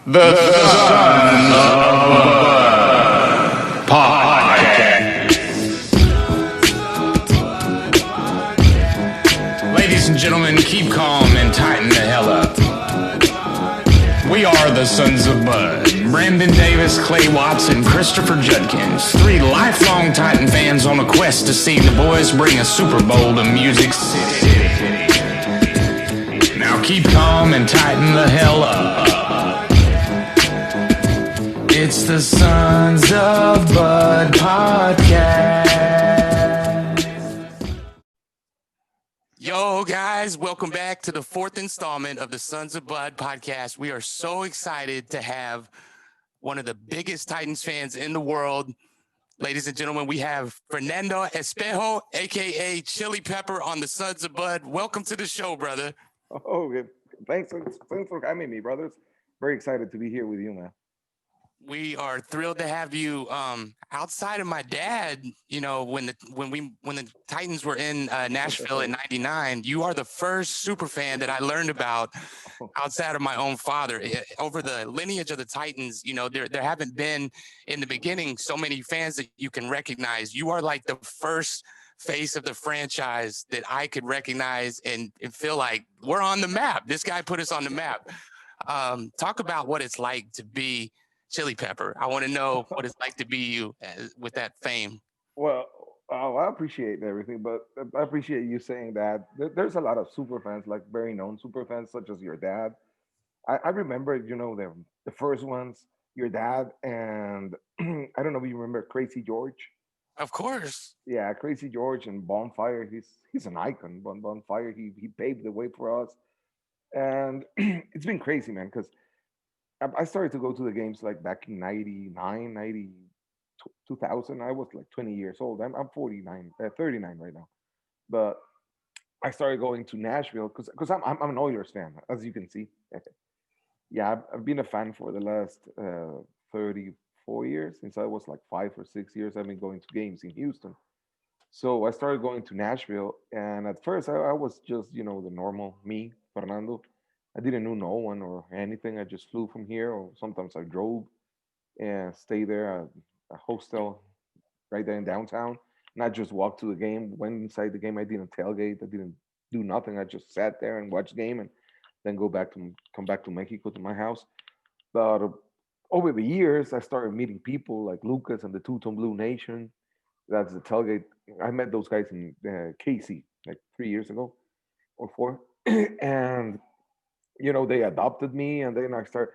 The Sons of Podcast. Ladies and gentlemen, keep calm and tighten the hell up. We are the Sons of Bud. Brandon Davis, Clay Watson, Christopher Judkins. Three lifelong Titan fans on a quest to see the boys bring a Super Bowl to Music City. Now keep calm and tighten the hell up. It's the Sons of Bud Podcast. Yo, guys, welcome back to the fourth installment of the Sons of Bud Podcast. We are so excited to have one of the biggest Titans fans in the world. Ladies and gentlemen, we have Fernando Espejo, a.k.a. Chili Pepper, on the Sons of Bud. Welcome to the show, brother. Oh, good. Thanks for having me, brothers. Very excited to be here with you, man. We are thrilled to have you. Outside of my dad, you know, when the Titans were in Nashville in '99, you are the first super fan that I learned about outside of my own father. Over the lineage of the Titans, you know, there haven't been in the beginning so many fans that you can recognize. You are like the first face of the franchise that I could recognize and feel like we're on the map. This guy put us on the map. Talk about what it's like to be Chili Pepper. I want to know what it's like to be you with that fame. Well, I appreciate everything, but I appreciate you saying that. There's a lot of super fans, like very known super fans, such as your dad. I remember, you know, the first ones, your dad, and I don't know if you remember Crazy George. Of course. Yeah, Crazy George and Bonfire. He's an icon. Bonfire. He paved the way for us, and it's been crazy, man. Because I started to go to the games like back in 99, 2000. I was like 20 years old. I'm 49, 39 right now. But I started going to Nashville because I'm an Oilers fan, as you can see. Yeah, I've been a fan for the last 34 years. Since I was like 5 or 6 years, I've been going to games in Houston. So I started going to Nashville, and at first I was just, you know, the normal me, Fernando. I didn't know no one or anything. I just flew from here, or sometimes I drove and stayed there at a hostel right there in downtown. Not just walk to the game. Went inside the game. I didn't tailgate. I didn't do nothing. I just sat there and watched the game, and then come back to Mexico to my house. But over the years, I started meeting people like Lucas and the Two Tone Blue Nation. That's the tailgate. I met those guys in KC like 3 years ago or four, and you know they adopted me, and then I start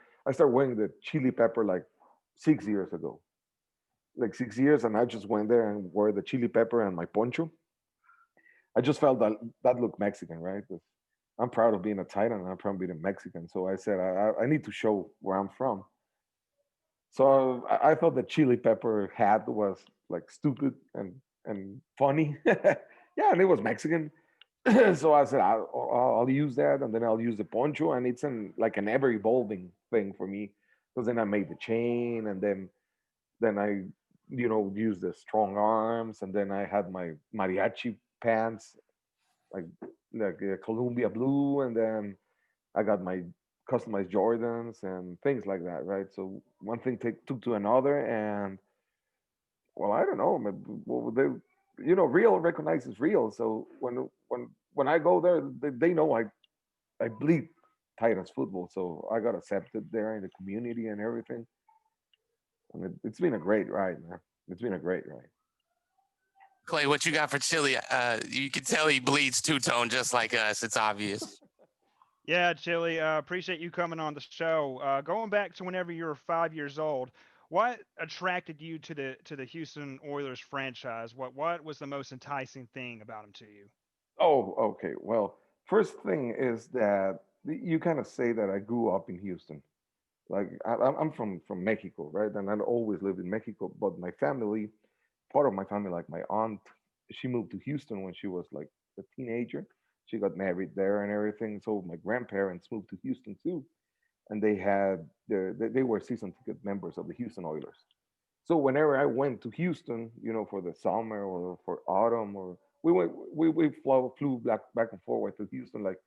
wearing the chili pepper like 6 years ago, like 6 years, and I just went there and wore the chili pepper and my poncho. I just felt that that looked Mexican, right? 'Cause I'm proud of being a Titan and I'm proud of being a Mexican. So I said I need to show where I'm from. So I thought the chili pepper hat was like stupid and funny. Yeah, and it was Mexican. So I said I'll use that, and then I'll use the poncho, and it's like an ever evolving thing for me. Because then I made the chain, and then I used the strong arms, and then I had my mariachi pants, like Columbia blue, and then I got my customized Jordans and things like that, right? So one thing took to another, and well, I don't know, man, well, real recognizes real. So when I go there, they know I bleed Titans football, so I got accepted there in the community and everything. And it's been a great ride, man. It's been a great ride. Clay, what you got for Chili? You can tell he bleeds two-tone just like us. It's obvious. Yeah, Chili, appreciate you coming on the show. Going back to whenever you were 5 years old, what attracted you to the Houston Oilers franchise? What was the most enticing thing about them to you? Oh, okay. Well, first thing is that you kind of say that I grew up in Houston. Like I'm from Mexico, right? And I always lived in Mexico. But my family, part of my family, like my aunt, she moved to Houston when she was like a teenager. She got married there and everything. So my grandparents moved to Houston too, and they were season ticket members of the Houston Oilers. So whenever I went to Houston, for the summer or for autumn, or we flew back and forward to Houston like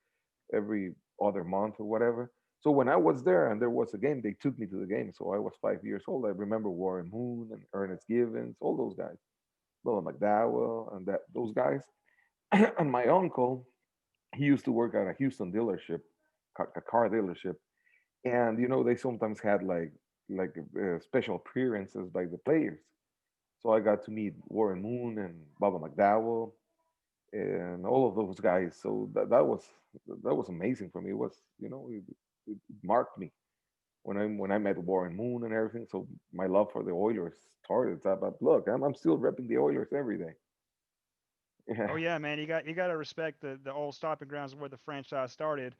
every other month or whatever. So when I was there and there was a game, they took me to the game. So I was 5 years old. I remember Warren Moon and Ernest Givens, all those guys, Bill McDowell, and that those guys. And my uncle, he used to work at a Houston dealership, a car dealership, and they sometimes had like special appearances by the players. So I got to meet Warren Moon and Baba McDowell and all of those guys. So that was amazing for me. It was it marked me when I met Warren Moon and everything. So my love for the Oilers started. But look, I'm still repping the Oilers every day. Oh Yeah. yeah, man, you got to respect the old stopping grounds where the franchise started.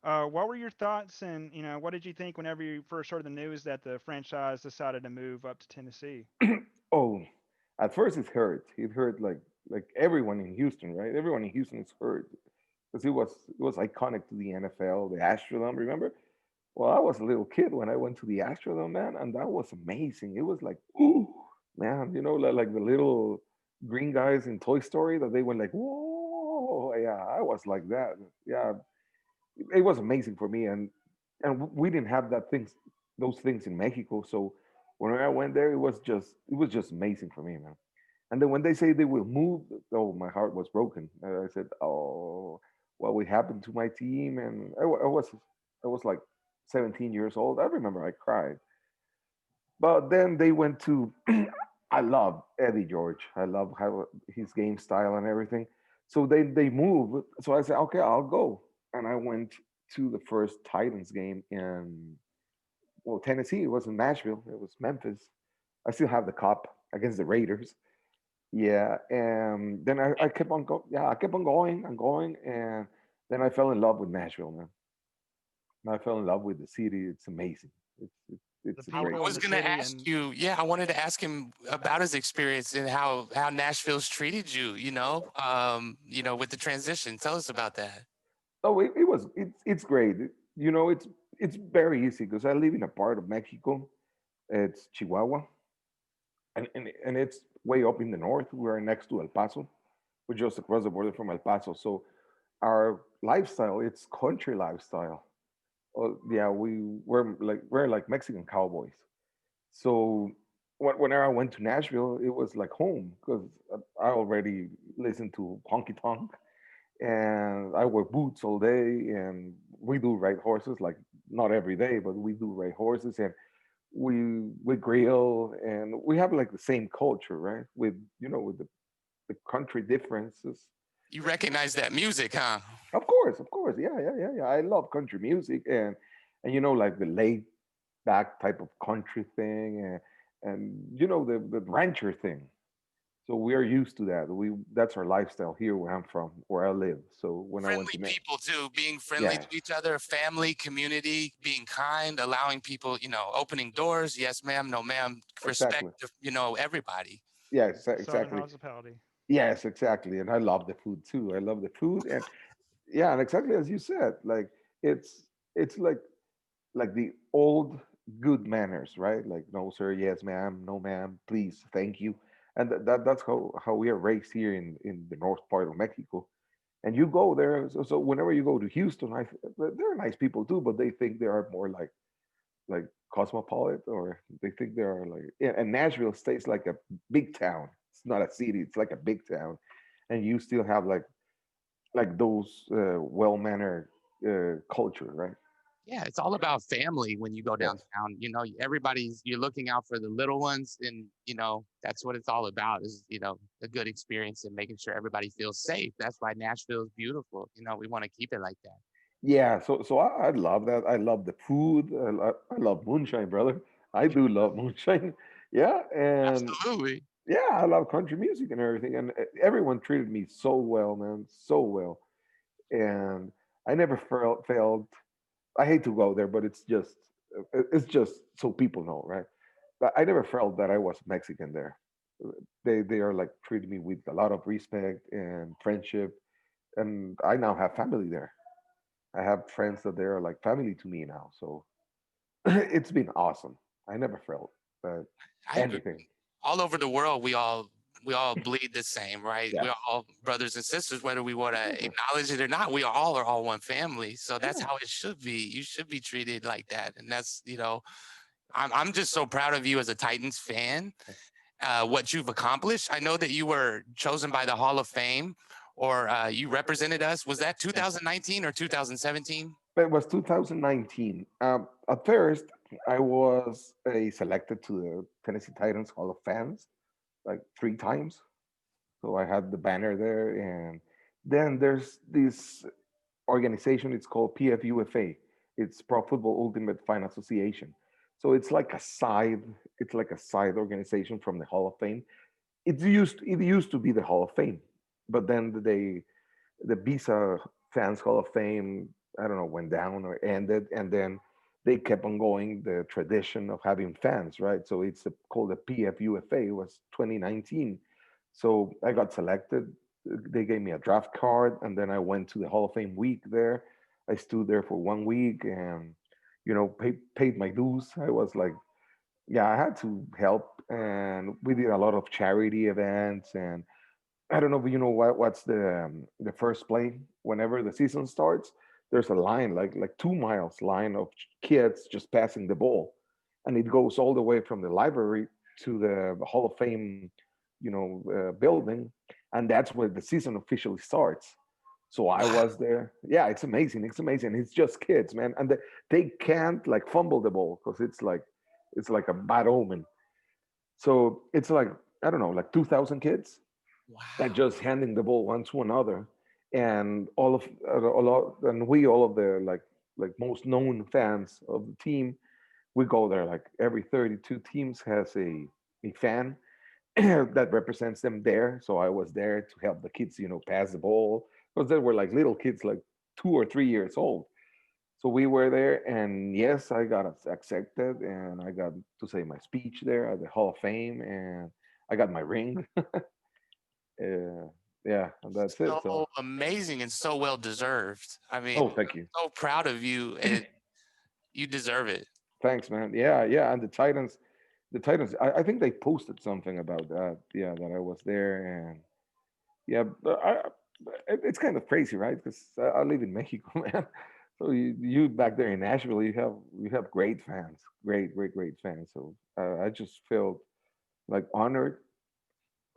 What were your thoughts, and what did you think whenever you first heard the news that the franchise decided to move up to Tennessee? Oh, at first it hurt. It hurt like everyone in Houston, right? Everyone in Houston is hurt because it was iconic to the NFL, the Astrodome. Remember? Well, I was a little kid when I went to the Astrodome, man, and that was amazing. It was like, ooh, man, like the little green guys in Toy Story that they went like, whoa, yeah, I was like that. Yeah, it was amazing for me, and we didn't have those things in Mexico. So when I went there, it was just amazing for me, man. And then when they say they will move, oh, my heart was broken. I said, oh, what would happen to my team? And I was like 17 years old. I remember I cried. But then they went to. I love Eddie George. I love how his game style and everything. So they moved. So I said, okay, I'll go. And I went to the first Titans game in Tennessee. It wasn't Nashville. It was Memphis. I still have the cup against the Raiders. Yeah, and then I kept on I kept on going and going, and then I fell in love with Nashville, man. I fell in love with the city. It's amazing. The It's a I great people in was the city. gonna city, ask and you, yeah, I wanted to ask him about his experience and how Nashville's treated you, with the transition. Tell us about that. Oh, it's great. It's very easy because I live in a part of Mexico. It's Chihuahua, and it's way up in the north. We're next to El Paso. We're just across the border from El Paso. So our lifestyle, it's country lifestyle. Oh, yeah, we're like Mexican cowboys. So whenever I went to Nashville, it was like home because I already listened to honky tonk and I wear boots all day, and we do ride horses like not every day, but we do ride horses, and we grill, and we have like the same culture, right? With the country differences. You recognize that music, huh? Of course, yeah, yeah, yeah, yeah. I love country music, and like the laid back type of country thing, and the rancher thing. So we are used to that. That's our lifestyle here where I'm from, where I live. So when I went Friendly to people too, being friendly yeah, to each other, family, community, being kind, allowing people, opening doors. Yes, ma'am. No, ma'am. Respect, exactly. everybody. Yeah, Southern exactly. hospitality. Yes, exactly. And I love the food too. I love the food, and yeah, and exactly as you said, like it's like the old good manners, right? Like no sir, yes ma'am, no ma'am, please, thank you, and that's how we are raised here in the north part of Mexico. And you go there, so whenever you go to Houston, they're nice people too, but they think they are more like cosmopolitan, or they think they are like, yeah. And Nashville stays like a big town. It's not a city. It's like a big town, and you still have like those well mannered culture, right? Yeah, it's all about family when you go Yes, downtown. You're looking out for the little ones, and that's what it's all about. Is a good experience and making sure everybody feels safe. That's why Nashville is beautiful. We want to keep it like that. yeah. So I love that. I love the food. I love moonshine, brother. I do love moonshine. Yeah, and Absolutely. yeah, I love country music and everything. And everyone treated me so well, man, so well. And I never felt. I hate to go there, but it's just so people know, right? But I never felt that I was Mexican there. They are like treating me with a lot of respect and friendship, and I now have family there. I have friends that they are like family to me now. So it's been awesome. I never felt that I agree. anything. All over the world, we all we all bleed the same, right? We're Yes. all brothers and sisters, whether we want to acknowledge it or not. We all are all one family. So that's Yeah. how it should be. You should be treated like that. And that's, I'm just so proud of you as a Titans fan, what you've accomplished. I know that you were chosen by the Hall of Fame, or you represented us. Was that Yeah. 2019 or 2017? It was 2019. At first, I was selected to the Tennessee Titans Hall of Fans like 3 times. So I had the banner there, and then there's this organization. It's called PFUFA. It's Pro Football Ultimate Fan Association. So it's like a side. It's like a side organization from the Hall of Fame. It used to be the Hall of Fame, but then the Visa Fans Hall of Fame, I don't know, went down or ended, and then they kept on going the tradition of having fans, right? So it's called the PFUFA. It was 2019. So I got selected. They gave me a draft card, and then I went to the Hall of Fame week there. I stood there for 1 week and, paid my dues. I was like, yeah, I had to help, and we did a lot of charity events. And I don't know if you know what's the first play. Whenever the season starts, there's a line like 2 miles line of kids just passing the ball, and it goes all the way from the library to the Hall of Fame, building, and that's where the season officially starts. So I Wow. was there. Yeah, it's amazing. It's amazing. It's just kids, man, and they can't like fumble the ball because it's like a bad omen. So it's like, I don't know, like 2,000 kids that Wow. just handing the ball one to another, and all of the like most known fans of the team, we go there. Like every 32 teams has a fan that represents them there. So I was there to help the kids, pass the ball, because they were like little kids, like 2 or 3 years old. So we were there, and yes, I got accepted, and I got to say my speech there at the Hall of Fame, and I got my ring. uh, yeah, and that's it. So, So amazing and so well deserved. I mean, oh, thank you. so proud of you, and you deserve it. Thanks, man. Yeah, yeah. And the Titans, I think they posted something about that. Yeah, that I was there, and yeah, but it's kind of crazy, right? Because I live in Mexico, man. So you back there in Nashville, you have great fans, great, great, great fans. So I just felt like honored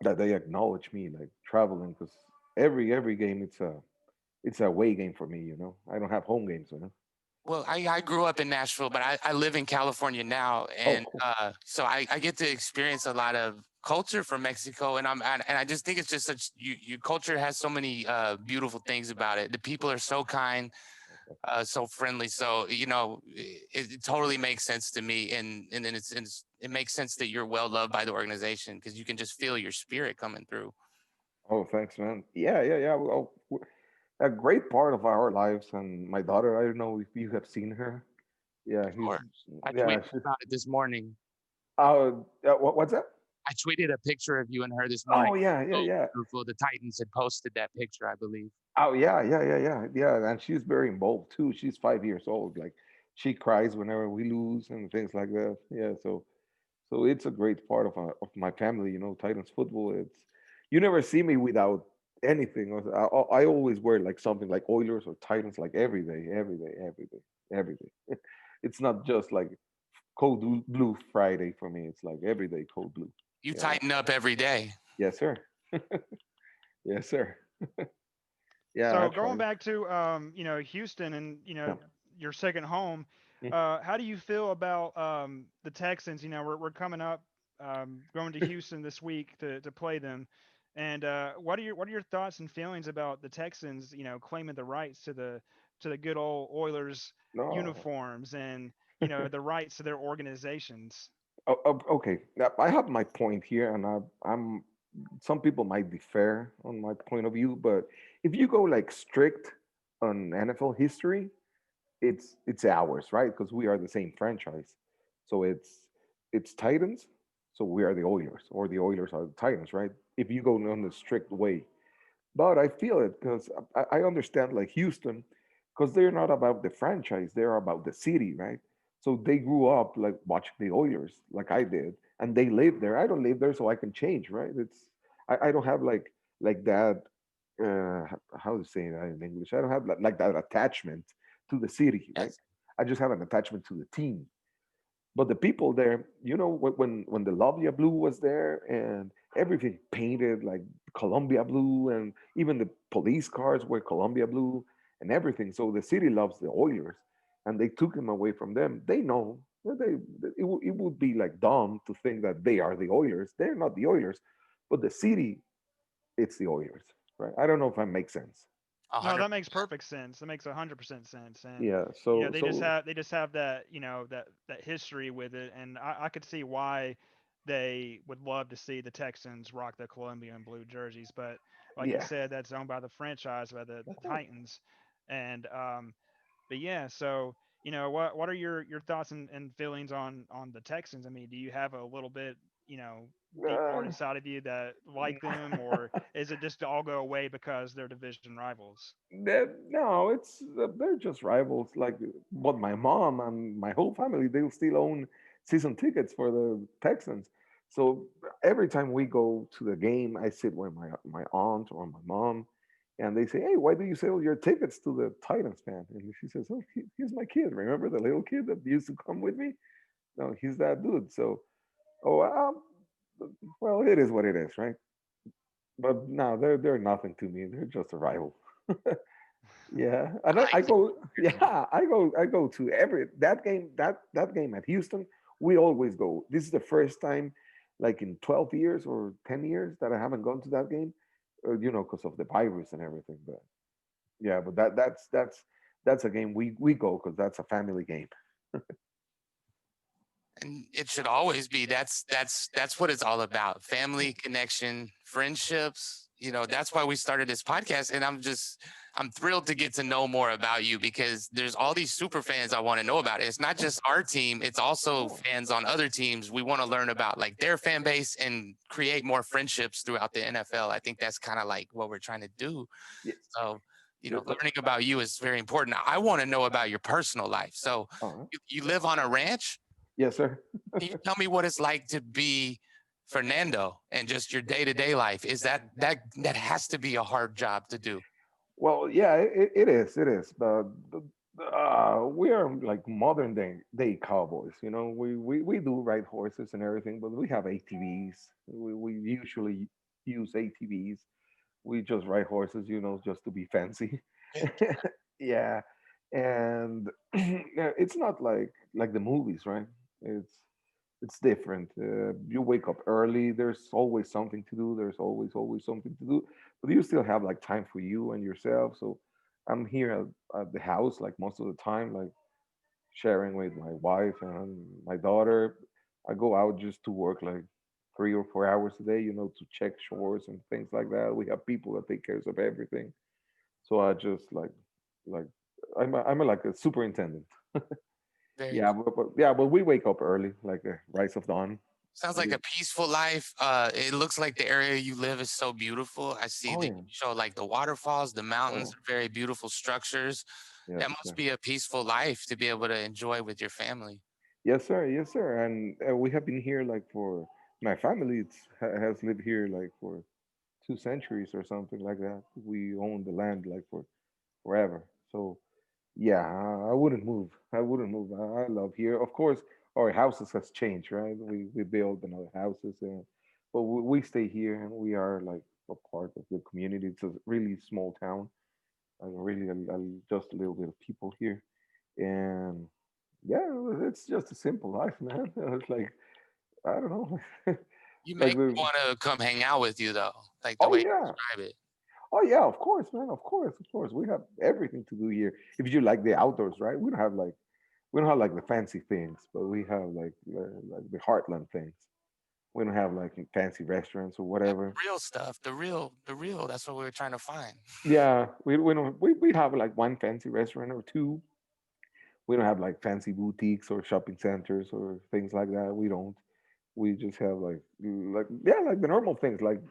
that they acknowledge me, like traveling, because every game it's a away game for me. I don't have home games. Well, I grew up in Nashville, but I live in California now, Oh, and cool. so I get to experience a lot of culture from Mexico, and I just think it's just such your culture has so many beautiful things about it. The people are so kind, so friendly. So it totally makes sense to me, and then it makes sense that you're well loved by the organization because you can just feel your spirit coming through. Oh, thanks, man. Yeah, yeah, yeah. Well, a great part of our lives, and my daughter. I don't know if you have seen her. Yeah, Sure. I yeah. tweeted about it this morning. What's that? I tweeted a picture of you and her this morning. Oh, yeah, yeah, So yeah. beautiful. The Titans had posted that picture, I believe. Oh, yeah, yeah, yeah, yeah, yeah. And she's very involved too. She's 5 years old. Like she cries whenever we lose and things like that. Yeah, so it's a great part of my family. Titans football. It's you never see me without anything. I always wear like something like Oilers or Titans like every day, every day, every day, every day. It's not just like cold blue Friday for me. It's like every day cold blue. You Yeah. tighten up every day. Yes, sir. Yes, sir. Yeah, I So going tried. back to Houston and Yeah. your second home, Mm. how do you feel about the Texans? We're coming up, going to Houston this week to play them, and what are your thoughts and feelings about the Texans? Claiming the rights to the good old Oilers No. uniforms and the rights to their organizations. Okay. Now, I have my point here, and I'm. Some people might differ on my point of view, but if you go like strict on NFL history, it's ours, right? Because we are the same franchise. So it's Titans. So we are the Oilers, or the Oilers are the Titans, right? If you go on the strict way, but I feel it because I understand like Houston, because they're not about the franchise, they're about the city, right? So they grew up like watching the Oilers, like I did, and they live there. I don't live there, so I can change, right? I don't have like that. How to say that in English? I don't have like that attachment to the city, right? Yes. I just have an attachment to the team. But the people there, when the Lavia blue was there and everything painted like Columbia blue, and even the police cars were Columbia blue and everything. So the city loves the Oilers, and they took him away from them. They know that it would be like dumb to think that they are the Oilers. They're not the Oilers, but the city, it's the Oilers, right? I don't know if that makes sense. A No, hundred. that makes perfect sense. That makes 100% sense. And Yeah. you know, So they just so have that, that history with it, and I could see why they would love to see the Texans rock the Columbia and blue jerseys. But like you yeah. said, that's owned by the franchise, by the Titans. And but yeah, so what are your thoughts and feelings on the Texans? I mean, do you have a little bit, deep part Uh, inside of you that like them, or is it just to all go away because they're division rivals? No, it's they're just rivals. Like, but my mom and my whole family, they'll still own season tickets for the Texans. So every time we go to the game, I sit with my aunt or my mom, and they say, "Hey, why do you sell your tickets to the Titans fan?" And she says, "Oh, he's my kid. Remember the little kid that used to come with me? No, he's that dude." So, oh, well, it is what it is, right? But no, they're nothing to me. They're just a rival. Yeah, and I I like go. Yeah, I go to every that game at Houston. We always go. This is the first time, like in 12 years or 10 years, that I haven't gone to that game. Because of the virus and everything. But yeah, but that's a game we go because that's a family game. and it should always be. That's what it's all about. Family connection, friendships. That's why we started this podcast. And I'm thrilled to get to know more about you because there's all these super fans I want to know about. It's not just our team, it's also Oh, fans on other teams. We want to learn about like their fan base and create more friendships throughout the NFL. I think that's kind of like what we're trying to do. yes. So, That, that, learning about you is very important. I want to know about your personal life. So, uh, you live on a ranch. yes, sir. Can you tell me what it's like to be Fernando and just your day to day life? Is that has to be a hard job to do? Well, yeah, it is. It is. But we are like modern day cowboys. We do ride horses and everything, but we have ATVs. We usually use ATVs. We just ride horses, just to be fancy. Yeah, and yeah, it's not like the movies, right? It's different. You wake up early. There's always something to do. There's always something to do, but you still have like time for you and yourself. So I'm here at the house like most of the time, like sharing with my wife and my daughter. I go out just to work like 3 or 4 hours a day, to check chores and things like that. We have people that take care of everything. So I just like like a superintendent. Very Yeah, cool. but we wake up early, like the rise of dawn. Sounds like We, a peaceful life. It looks like the area you live is so beautiful. I see oh that yeah, you show like the waterfalls, the mountains, oh very beautiful structures. yes, That must sir. be a peaceful life to be able to enjoy with your family. Yes, sir. Yes, sir. And we have been here like for my family. Has lived here like for 2 centuries or something like that. We own the land like for forever. So yeah, I wouldn't move. I wouldn't move. I love here. Of course, our houses has changed, right? We build another houses, but we stay here and we are like a part of the community. It's a really small town. Really, just a little bit of people here, and yeah, it's just a simple life, man. It's like I don't know, You like make me want to come hang out with you though, like the oh way you yeah, describe it. oh yeah, of course, man, of course. We have everything to do here. If you like the outdoors, right? We don't have like the fancy things, but we have like the heartland things. We don't have like fancy restaurants or Yeah, whatever. the real stuff, the real. That's what we were trying to find. Yeah, we don't we have like one fancy restaurant or two. We don't have like fancy boutiques or shopping centers or things like that. We don't. We just have like the normal things like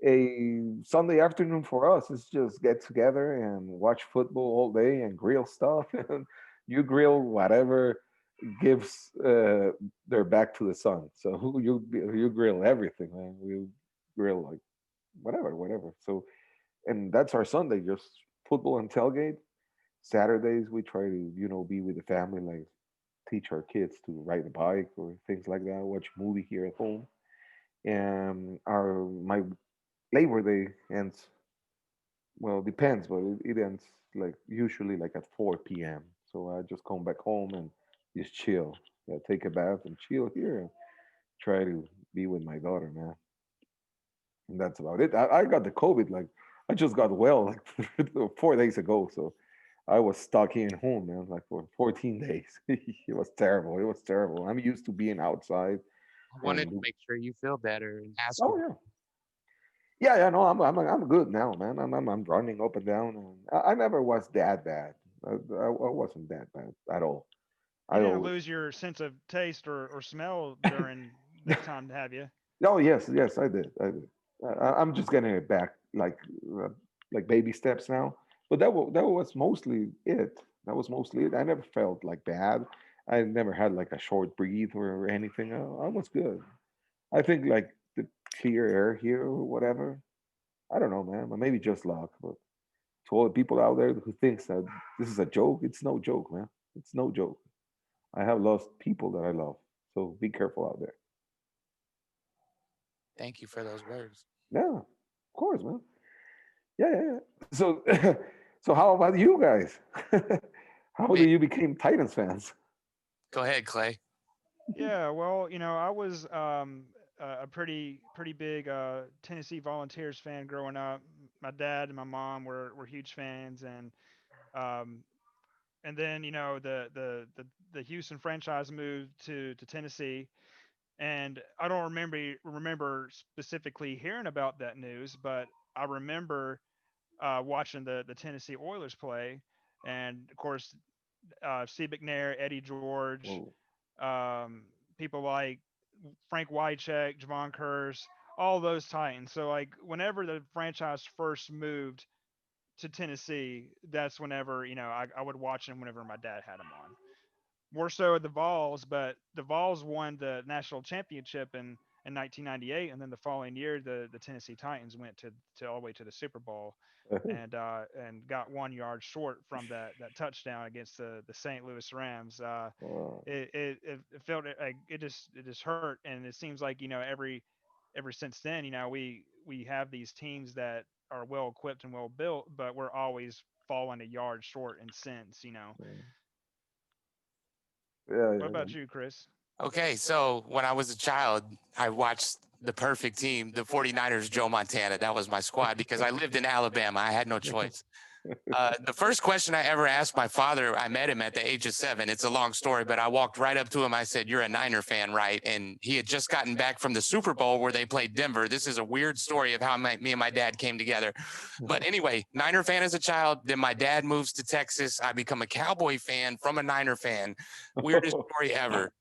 a Sunday afternoon for us is just get together and watch football all day and grill stuff. And you grill whatever gives their back to the sun. So you grill everything, man. We grill like whatever. So, and that's our Sunday, just football and tailgate. Saturdays we try to, be with the family, like teach our kids to ride a bike or things like that. Watch a movie here at home. And our my Labor Day ends, well, depends, but it ends like usually like at 4 p.m. So I just come back home and just chill. Yeah, take a bath and chill here and try to be with my daughter, man. And that's about it. I got the COVID, like I just got well like 4 days ago. So I was stuck here in home, man, like for 14 days. It was terrible. It was terrible. I'm used to being outside I wanted to and make sure you feel better and ask oh you. yeah. Yeah, yeah, no, I'm good now, man. I'm running up and down, and I never was that bad. I wasn't that bad at all. You I didn't always, lose your sense of taste or smell during that time, have you? oh yes, yes, I did. I'm just getting it back, uh, like baby steps now. But that was mostly it. That was mostly it. I never felt like bad. I never had like a short breathe or anything. I was good. I think like the clear air here or whatever. I don't know, man. But maybe just luck. But to all the people out there who thinks that this is a joke, it's no joke, man. It's no joke. I have lost people that I love, so be careful out there. Thank you for those words. Yeah, of course, man. Yeah, yeah, yeah. So, so how about you guys? How do Wait, you became Titans fans? go ahead, Clay. Yeah, well, I was a pretty big Tennessee Volunteers fan growing up. My dad and my mom were huge fans, um, and then the Houston franchise moved to Tennessee, and I don't remember specifically hearing about that news, but I remember watching the Tennessee Oilers play, and of course Steve McNair, Eddie George, Whoa. um, people like Frank Wycheck, Javon Kurz, all those Titans. So like whenever the franchise first moved to Tennessee, that's whenever I would watch them whenever my dad had them on. More so the Vols, but the Vols won the national championship in 1998, and then the following year the Tennessee Titans went to all the way to the Super Bowl, and got 1 yard short from that touchdown against the St. Louis Rams. It felt like it just hurt, and it seems like ever since then, we have these teams that are well equipped and well built, but we're always falling a yard short in sense. Yeah, What yeah, about you, Chris? Okay, so when I was a child, I watched the perfect team, the 49ers, Joe Montana. That was my squad because I lived in Alabama. I had no choice. The first question I ever asked my father, I met him at the age of 7. It's a long story, but I walked right up to him. I said, "You're a Niner fan, right?" And he had just gotten back from the Super Bowl where they played Denver. This is a weird story of how me and my dad came together. But anyway, Niner fan as a child. Then my dad moves to Texas. I become a Cowboy fan from a Niner fan. Weirdest yeah. story ever.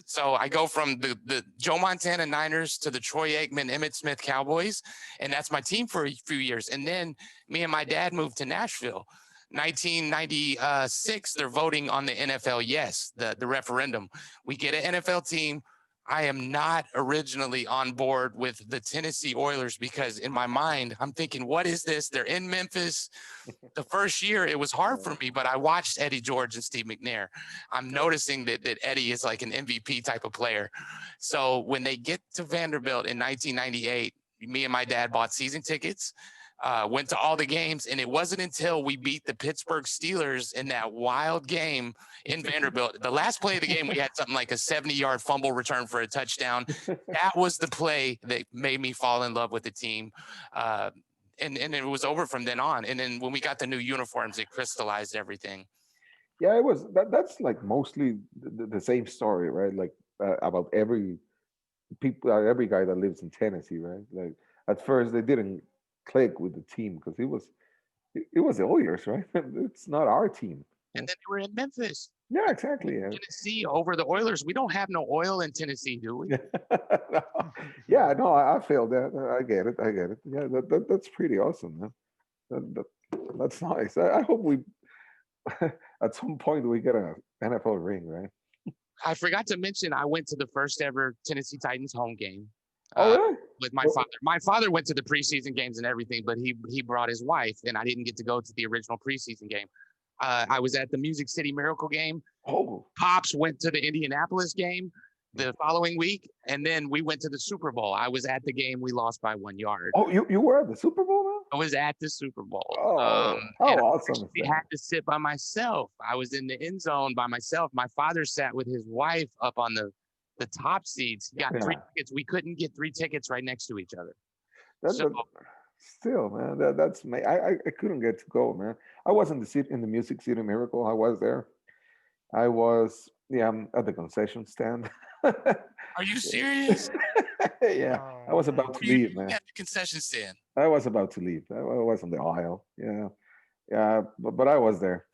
So I go from the Joe Montana Niners to the Troy Aikman, Emmett Smith Cowboys, and that's my team for a few years. And then me and my dad moved to Nashville. 1996, they're voting on the NFL yes, the referendum. We get an NFL team. I am not originally on board with the Tennessee Oilers because in my mind, I'm thinking, what is this? They're in Memphis. The first year it was hard for me, but I watched Eddie George and Steve McNair. I'm noticing that Eddie is like an MVP type of player. So when they get to Vanderbilt in 1998, me and my dad bought season tickets, went to all the games, and it wasn't until we beat the Pittsburgh Steelers in that wild game in Vanderbilt. The last play of the game, we had something like a 70-yard fumble return for a touchdown. That was the play that made me fall in love with the team. Uh, and it was over from then on. And then when we got the new uniforms, it crystallized everything. Yeah, it was that's like mostly the same story, right? Like about every guy that lives in Tennessee, right? Like at first they didn't click with the team because it was the Oilers, right? It's not our team. And then they were in Memphis. Yeah, exactly. Yeah, Tennessee over the Oilers. We don't have no oil in Tennessee, do we? yeah. No, I feel that. I get it. I get it. Yeah, that's pretty awesome, man. That's nice. I hope we at some point we get a NFL ring, right? I forgot to mention I went to the first ever Tennessee Titans home game. Oh, Uh, really? with my Well, father. My father went to the preseason games and everything, but he brought his wife, and I didn't get to go to the original preseason game. I was at the Music City Miracle game. oh, Pops went to the Indianapolis game mm. the following week, and then we went to the Super Bowl. I was at the game. We lost by 1 yard. Oh, you were at the Super Bowl, man? I was at the Super Bowl, Oh, how and I awesome is actually that? had to sit by myself. I was in the end zone by myself. My father sat with his wife up on the top seats. He got three Yeah, tickets. We couldn't get three tickets right next to each other. that, So that still, man, that's me. I couldn't get to go, man. I was in the seat in the Music City Miracle. I was there. I was, yeah, I'm at the concession stand. are you serious? Yeah, I Oh was man. about What to are you leave, doing man. at the concession stand? I was about to leave. I was on the aisle. Yeah, yeah, but I was there.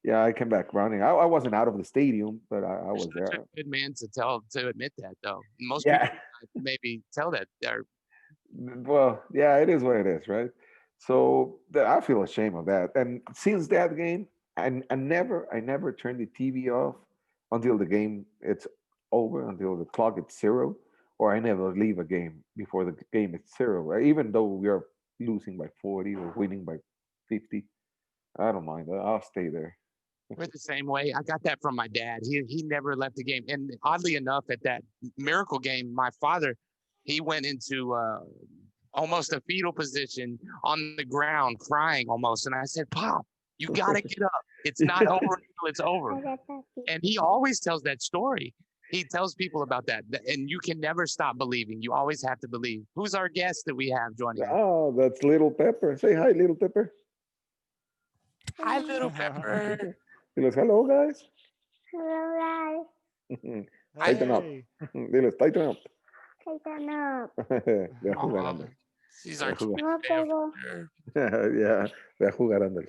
Yeah, I came back running. I wasn't out of the stadium, but I You're was such a there. good man to admit that, though. Most people Yeah, maybe tell that they're well, yeah, it is what it is, right? So I feel ashamed of that. And since that game, I never turned the TV off until the game it's over, until the clock is zero, or I never leave a game before the game is zero. Right? Even though we are losing by 40 or winning by 50, I don't mind. I'll stay there. we're the same way. I got that from my dad. He never left the game. And oddly enough, at that miracle game, my father, he went into almost a fetal position on the ground, crying almost. And I said, Pop, you gotta get up. It's not over Yeah. until it's over. And he always tells that story. He tells people about that. And you can never stop believing. You always have to believe. Who's our guest that we have joining us? Oh, that's Little Pepper. Say hi, Little Pepper. Hi, little Pepper. Diles hello, guys. Tighten up. Hey. Diles, tighten up. Ve a jugar, Oh, ándale. she's Ve our a jugar. cute family. Yeah, ve a jugar, ándale.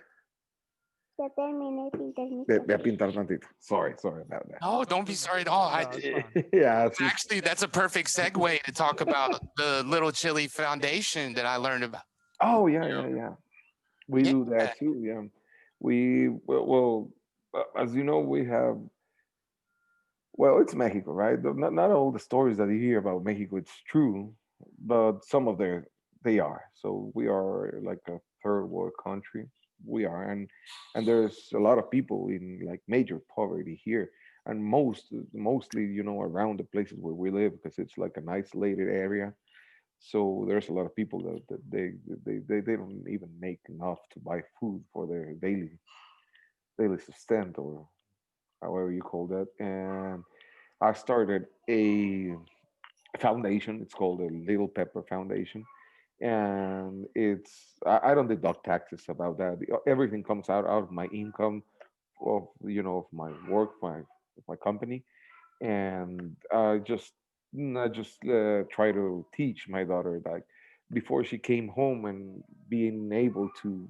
Ve a pintar tantito. Sorry about that. No, don't be sorry at all. No, it's fine. Yeah, she's, Actually, that's a perfect segue to talk about the Little Chili Foundation that I learned about. oh, yeah. We Yeah. do that too, yeah. As you know, we have, well, it's Mexico, right? Not all the stories that you hear about Mexico, it's true, but some of they are. So we are like a third world country. We are, and there's a lot of people in like major poverty here, and mostly, around the places where we live because it's like an isolated area. So there's a lot of people that they don't even make enough to buy food for their daily subsistence, or however you call that. And I started a foundation. It's called the Little Pepper Foundation, and I don't deduct taxes about that. Everything comes out of my income of of my work, my company, and I just try to teach my daughter, like, before she came home and being able to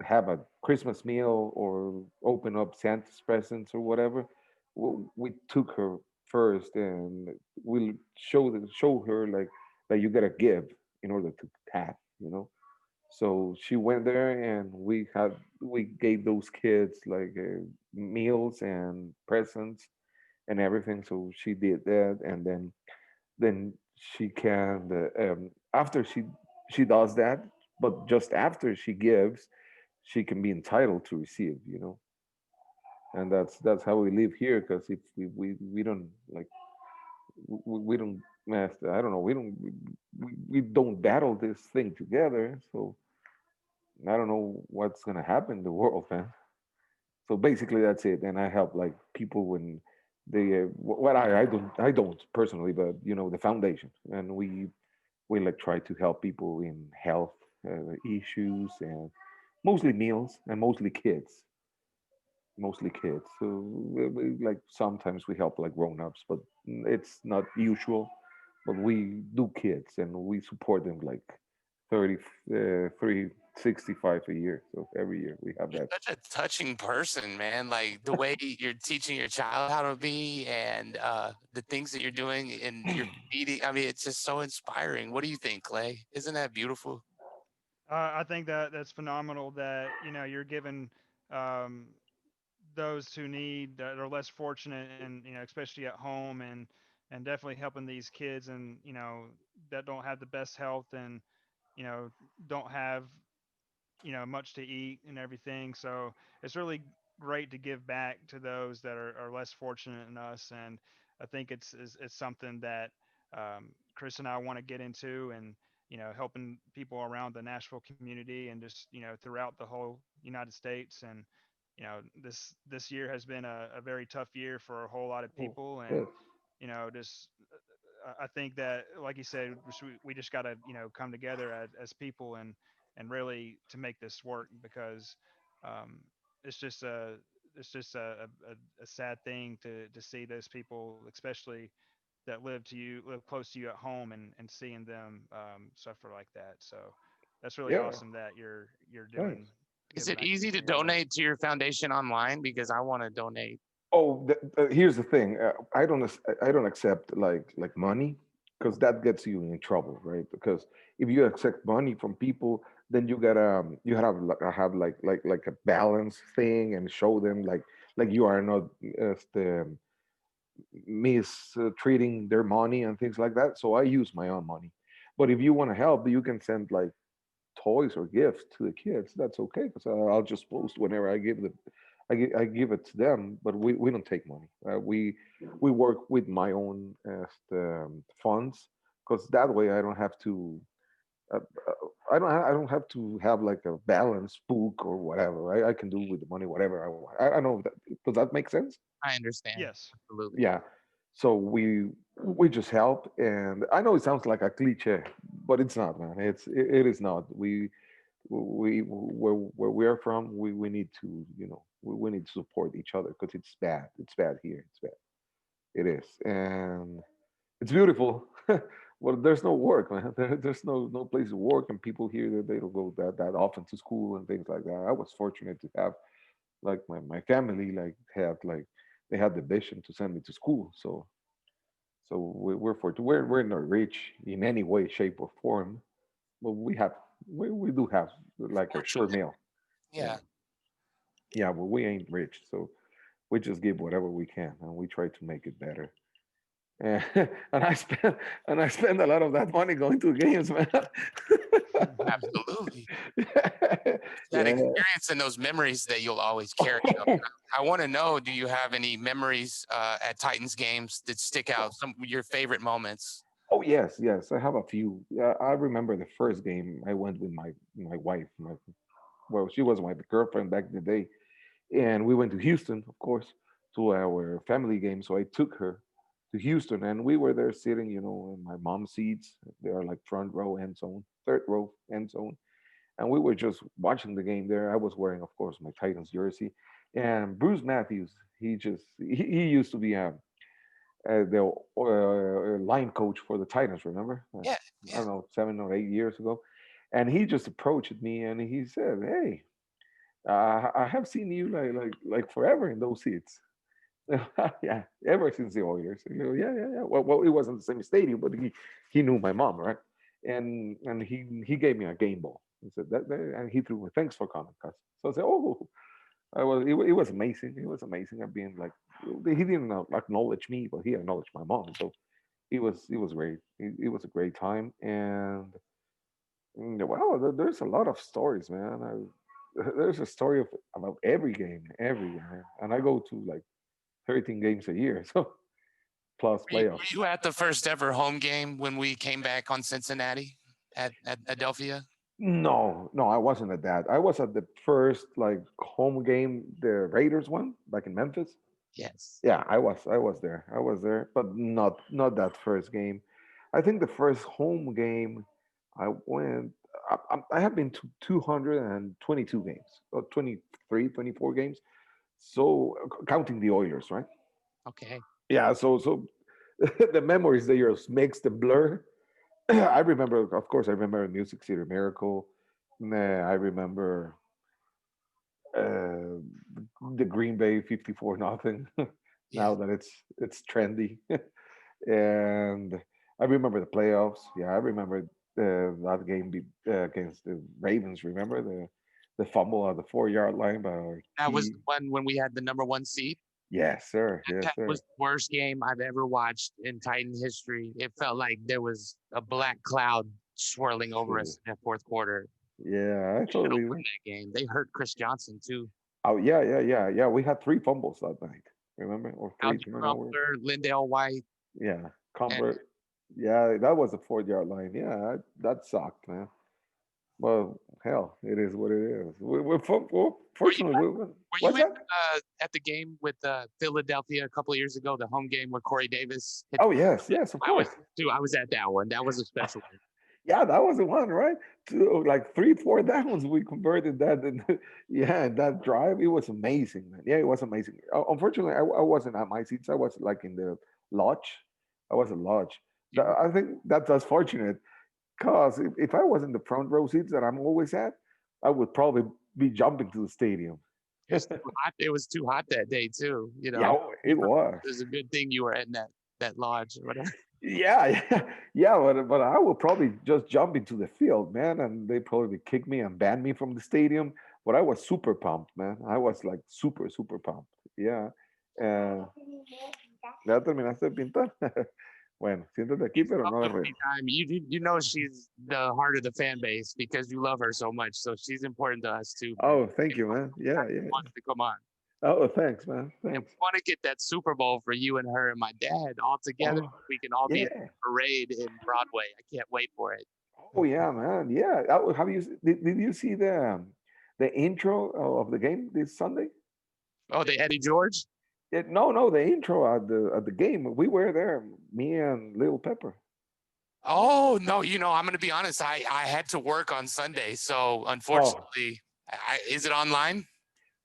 have a Christmas meal or open up Santa's presents or whatever. We took her first, and we'll show her like that you gotta give in order to have. So she went there, and we gave those kids like meals and presents and everything. So she did that, and then she can after she does that, but just after she gives, she can be entitled to receive. And that's how we live here, because if we don't like we don't I don't know, we don't battle this thing together. So I don't know what's gonna happen in the world, man. So basically that's it. And I help like people when they well, I don't personally, but the foundation, and we like try to help people in health issues, and mostly meals, and mostly kids. So like sometimes we help like grown-ups, but it's not usual. But we do kids, and we support them like 30 365 a year. So every year we have You're that. such a touching person, man. Like the way you're teaching your child how to be, and the things that you're doing and you're feeding. I mean, it's just so inspiring. What do you think, Clay? Isn't that beautiful? I think that that's phenomenal that you're giving um, those who need that are less fortunate and especially at home and and definitely helping these kids and that don't have the best health and you know don't have much to eat and everything. So it's really great to give back to those that are less fortunate than us. And I think it's something that Chris and I want to get into, and helping people around the Nashville community and just throughout the whole United States. And this year has been a very tough year for a whole lot of Oh, people. And yes, just I think that, like you said, we just got to come together as people and really to make this work, because um, it's just a sad thing to see those people, especially that live close to you at home, and seeing them suffer like that. So that's really yeah, awesome that you're thanks. doing Is giving it back to the easy to community. donate to your foundation online? Because I want to donate. Oh, here's the thing. I don't accept like money because that gets you in trouble, right? Because if you accept money from people, then you have like a balance thing and show them like you are not mistreating their money and things like that. So I use my own money. But if you want to help, you can send like toys or gifts to the kids. That's okay because I'll just post whenever I give it to them. But we don't take money. We work with my own funds because that way I don't have to. I don't have to have like a balance book or whatever. Right? I can do with the money whatever I want. I know that. Does that make sense? I understand. Yes. Absolutely. Yeah. So we just help, and I know it sounds like a cliche, but it's not, man. It is not. We where we are from, we need to we need to support each other because it's bad here, it's bad, it is, and it's beautiful. Well, there's no work, man. There's no place to work, and people here that they don't go that often to school and things like that. I was fortunate to have like my family like they had the vision to send me to school, so we're not rich in any way shape or form, but we do have like a sure Fortunate. meal. Yeah, Yeah. yeah, but we ain't rich, so we just give whatever we can, and we try to make it better. And, and I spend a lot of that money going to games, man. Absolutely. That Yeah. experience and those memories that you'll always carry. I want to know, do you have any memories at Titans games that stick out? Some your favorite moments? Oh yes, yes, I have a few. I remember the first game I went with my wife. Well, she was my girlfriend back in the day, and we went to Houston, of course, to our family game. So I took her to Houston, and we were there sitting, in my mom's seats. They are like front row end zone, third row end zone, and we were just watching the game there. I was wearing, of course, my Titans jersey, and Bruce Matthews. He used to be the line coach for the Titans. Remember? Yeah, I yeah. don't know, 7 or 8 years ago, and he just approached me and he said, "Hey, I have seen you like forever in those seats." Yeah, ever since the Oilers. Yeah, yeah, yeah. Well, it wasn't the same stadium, but he knew my mom, right? And he gave me a game ball. He said and he threw me. Thanks for coming, cuz. So I said, oh, it was amazing. It was amazing. I've been like, he didn't acknowledge me, but he acknowledged my mom. So it was great. It was a great time, and wow, there's a lot of stories, man. There's a story about every game, every game, and I go to like 13 games a year, so plus Were playoffs. you at the first ever home game when we came back on Cincinnati at Adelphia? No, no, I wasn't at that. I was at the first like home game, the Raiders one back in Memphis. Yes. Yeah, I was there. I was there, but not that first game. I think the first home game I went. I have been to 222 games, or 23, 24 games. So counting the Oilers, right? Okay. Yeah. So the memories that you're mixed and blur. I remember, of course, I remember Music City Miracle. I remember uh, the Green Bay 54 nothing. Yeah. Now that it's trendy, and I remember the playoffs. Yeah, I remember that game against the Ravens. Remember the fumble at the 4 yard line by That was Key. the one when we had the number one seed. Yes, sir. Yes, That was sir. the worst game I've ever watched in Titan history. It felt like there was a black cloud swirling over Shit. us in that fourth quarter. Yeah, I We should have totally. won that game. They hurt Chris Johnson too. Oh yeah, yeah, yeah, yeah. We had three fumbles that night. Remember, or three Algie turnovers. Crumpler, Lindell White, Yeah, and Comfort. Yeah, that was a 4 yard line. Yeah, that sucked, man. Well, hell, it is what it is. were you Fortunately, were you what's that? at the game with Philadelphia a couple of years ago, the home game where Corey Davis hit Oh the yes, yes, of I was course. too. I was at that one. That was a special one. Yeah, that was the one, right? Like three, four downs, we converted that. And yeah, that drive, it was amazing, man. Yeah, it was amazing. Unfortunately, I wasn't at my seats. I was like in the lodge. I was at lodge. You I think that's fortunate because if I was in the front row seats that I'm always at, I would probably be jumping to the stadium. it was too hot. It was too hot that day too. You Yeah, know, it was. it was a good thing you were in that lodge or whatever. Yeah, yeah, yeah, but I would probably just jump into the field, man, and they probably kick me and ban me from the stadium. But I was super pumped, man. I was like super, super pumped. Yeah. Uh, ¿Ya terminaste de pintar? Bueno, siéntate aquí, She's pero no de lovely ruido. anytime. You know she's the heart of the fan base because you love her so much. So she's important to us too, man. Oh, thank you, man. Yeah, Anytime she yeah. wants to come on. Oh, thanks, man. And we Thanks. want to get that Super Bowl for you and her and my dad all together. Oh, We can all be at yeah. the parade in Broadway. I can't wait for it. Oh, yeah, man. Yeah. Have you did you see the intro of the game this Sunday? Oh, the Eddie George? No, no, the intro at the game. We were there, me and Little Pepper. Oh no, I'm gonna be honest. I had to work on Sunday, so Oh, unfortunately, is it online?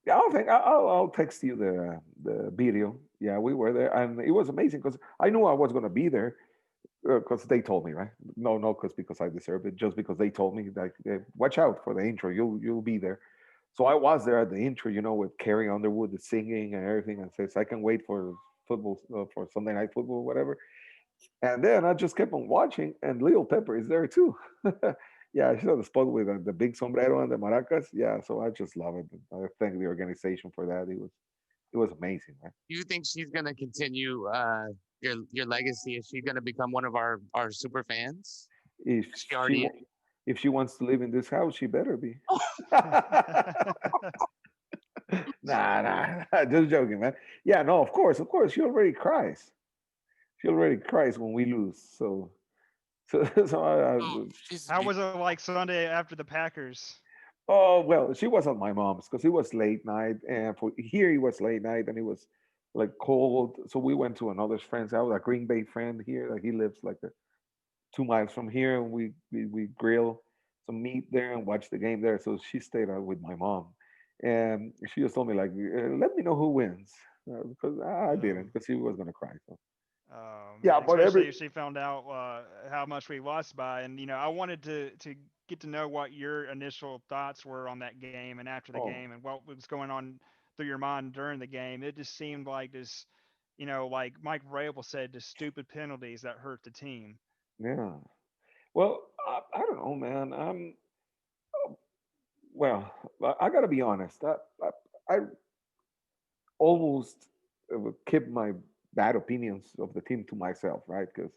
yeah. I'll text you the video. Yeah, we were there, and it was amazing because I knew I was gonna be there because they told me, right? No, no, because I deserve it. Just because they told me, like, watch out for the intro. You'll be there. So I was there at the intro, with Carrie Underwood, the singing and everything, and says I can wait for football for Sunday night football, whatever. And then I just kept on watching, and Lil Pepper is there too. Yeah, she's on the spot with the big sombrero and the maracas. Yeah, so I just love it. I thank the organization for that. It was amazing, man. Do you think she's gonna continue your legacy? Is she gonna become one of our super fans? If She she already wa- if she wants to live in this house, she better be. Nah, nah, just joking, man. Yeah, no, of course, she already cries. She already cries when we lose. So oh, she's How was it like Sunday after the Packers? oh well, she was at my mom's because it was late night, and for here it was late night, and it was like cold. So we went to another friend's house, a Green Bay friend here. Like he lives like 2 miles from here, and we grill some meat there and watch the game there. So she stayed out with my mom, and she just told me like, let me know who wins because I Oh, didn't because she was gonna cry. So oh yeah, man, but especially every if she found out how much we lost by, and I wanted to get to know what your initial thoughts were on that game and after the oh game, and what was going on through your mind during the game. It just seemed like this, like Mike Vrabel said, just stupid penalties that hurt the team. yeah. Well, I don't know, man. Well, I got to be honest. I almost kept my bad opinions of the team to myself, right? Because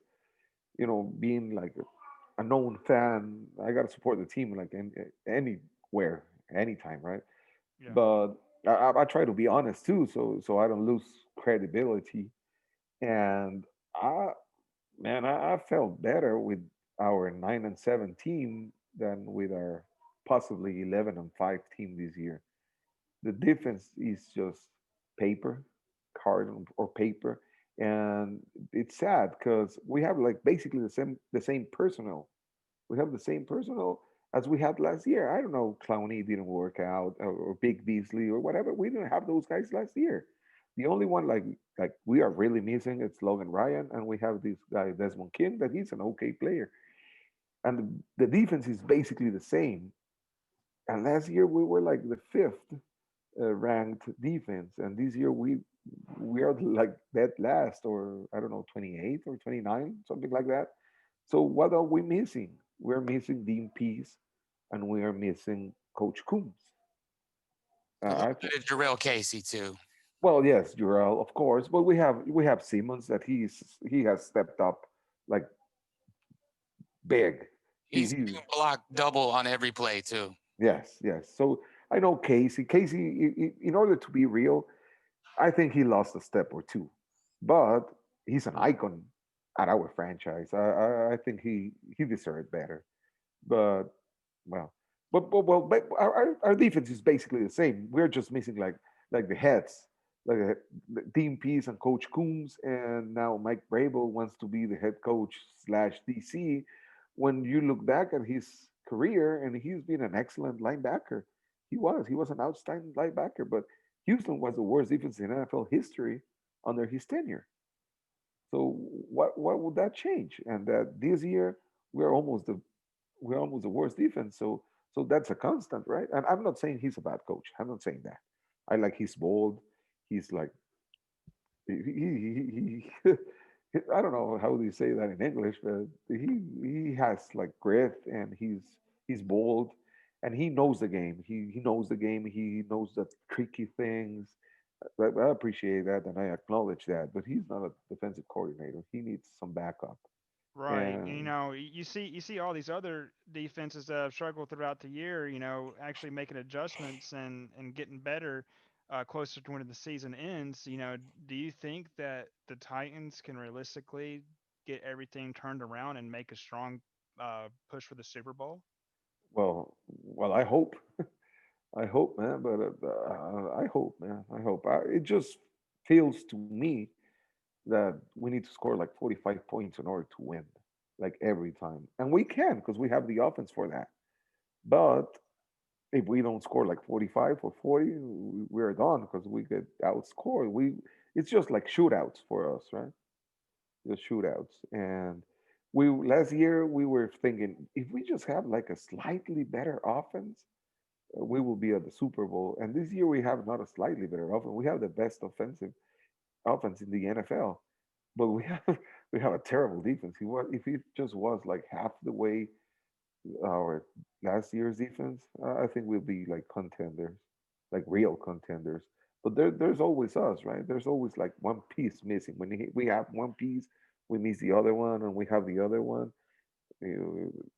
being like a known fan, I got to support the team like anywhere, anytime, right? Yeah. But I try to be honest too, so I don't lose credibility. And I, man, I felt better with our 9-7 team than with our possibly 11-5 team this year. The difference is just paper, card or paper, and it's sad because we have like basically the same personnel. We have the same personnel as we had last year. I don't know, Clowney didn't work out, or Big Beasley or whatever. We didn't have those guys last year. The only one like we are really missing it's Logan Ryan, and we have this guy Desmond King that he's an okay player, and the defense is basically the same. And last year we were like the fifth ranked defense, and this year we are like dead last, or I don't know, 28 or 29, something like that. So what are we missing? We're missing Dean Pease, and we are missing Coach Coombs. a little I think, bit of Jarrell Casey too. Well, yes, Jurel, of course, but we have Simmons that he has stepped up like big. He He's he being blocked double on every play too. yes, yes. So I know Casey, in order to be real, I think he lost a step or two, but he's an icon at our franchise. I think he deserved better. But well, but our defense is basically the same. We're just missing like the heads, like the team piece and Coach Coombs, and now Mike Brable wants to be the head coach slash DC. When you look back at his career, and he's been an excellent linebacker. He was an outstanding linebacker, but Houston was the worst defense in NFL history under his tenure. So what would that change? And that this year we're almost the we're almost the worst defense. So that's a constant, right? And I'm not saying he's a bad coach. I'm not saying that. I like he's bold. He's like I don't know how do you say that in English, but he has like grit and he's bold and he knows the game. He knows the game. He knows the tricky things. I appreciate that and I acknowledge that. But he's not a defensive coordinator. He needs some backup. Right. And You see all these other defenses that have struggled throughout the year, actually making adjustments and getting better closer to when the season ends. Do you think that the Titans can realistically get everything turned around and make a strong push for the Super Bowl? well, I hope, man. But I hope, man. I hope. It just feels to me that we need to score like 45 points in order to win, like every time, and we can because we have the offense for that. But if we don't score like 45 or 40, we're done because we get outscored. It's just like shootouts for us, right? Just shootouts. And we last year we were thinking if we just have like a slightly better offense, we will be at the Super Bowl. And this year we have not a slightly better offense. We have the best offense in the NFL, but we have we have a terrible defense. If he just was like half the way our last year's defense, I think we'll be like contenders, like real contenders. But there's always us, right? There's always like one piece missing. When we have one piece, we miss the other one, and we have the other one.